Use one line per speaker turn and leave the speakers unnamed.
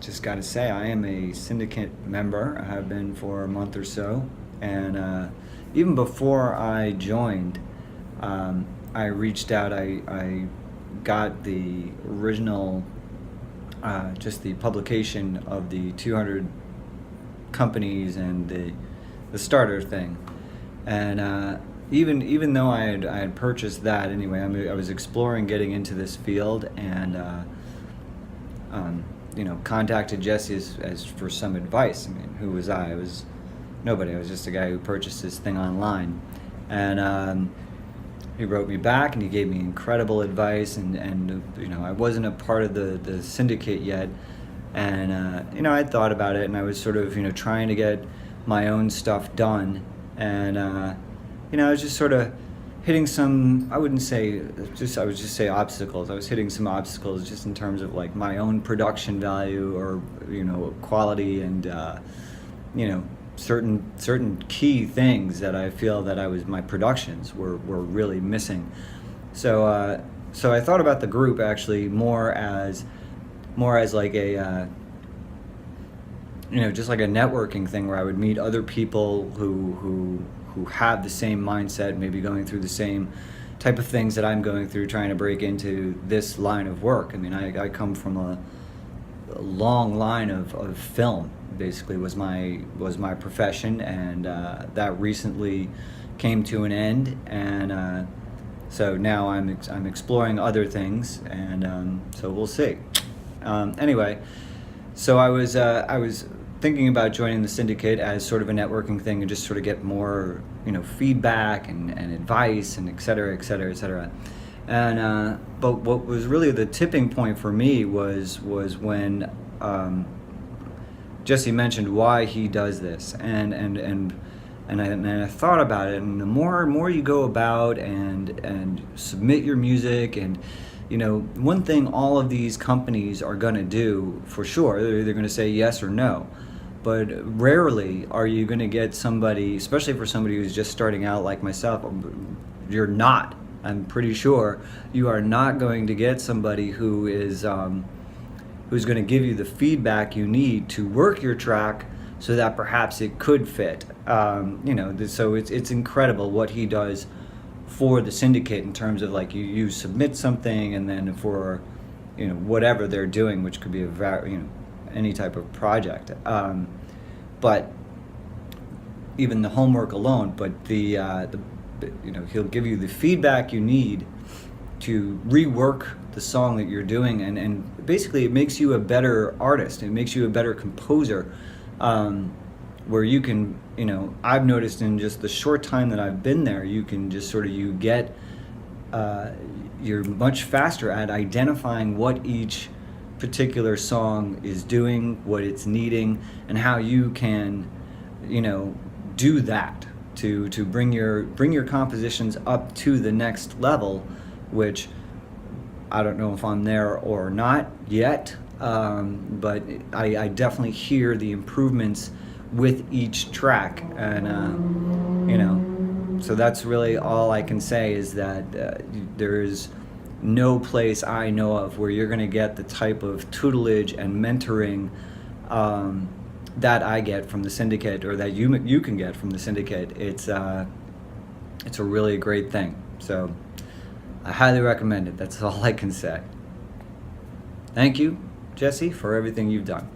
just got to say, I am a Syndicate member. I have been for a month or so. And even before I joined, I reached out. I got the original, just the publication of the 200 companies and the starter thing. And even though I had purchased that anyway, I was exploring getting into this field, and contacted Jesse as for some advice. I mean, who was I? I was nobody. I was just a guy who purchased this thing online, and he wrote me back and he gave me incredible advice. And I wasn't a part of the syndicate yet, and I thought about it, and I was sort of trying to get my own stuff done, and I was just sort of hitting some, I would just say obstacles. I was hitting some obstacles just in terms of like my own production value, or quality, and certain key things that I feel that my productions were really missing. So I thought about the group actually more as like a just like a networking thing, where I would meet other people who have the same mindset, maybe going through the same type of things that I'm going through, trying to break into this line of work. I mean, I come from a long line of film. Basically, was my profession, and that recently came to an end, and so now I'm exploring other things, and so we'll see. Anyway, so I was thinking about joining the Syndicate as sort of a networking thing, and just sort of get more feedback and advice, and et cetera, et cetera, et cetera. And but what was really the tipping point for me was when Jesse mentioned why he does this, and I thought about it, and the more you go about and submit your music, and one thing all of these companies are going to do for sure, they're either going to say yes or no. But rarely are you going to get somebody, especially for somebody who's just starting out like myself, I'm pretty sure you are not going to get somebody who is who's going to give you the feedback you need to work your track so that perhaps it could fit. So it's incredible what he does for the Syndicate, in terms of like you submit something, and then for whatever they're doing, which could be any type of project, but even the homework alone, but he'll give you the feedback you need to rework the song that you're doing, and basically it makes you a better artist, it makes you a better composer, where you can, I've noticed in just the short time that I've been there, you can just sort of, you're much faster at identifying what each particular song is doing, what it's needing, and how you can do that to bring your compositions up to the next level, which I don't know if I'm there or not yet, but I definitely hear the improvements with each track, and so that's really all I can say, is that there is no place I know of where you're going to get the type of tutelage and mentoring that I get from the Syndicate, or that you can get from the Syndicate. It's a really great thing. So I highly recommend it. That's all I can say. Thank you, Jesse, for everything you've done.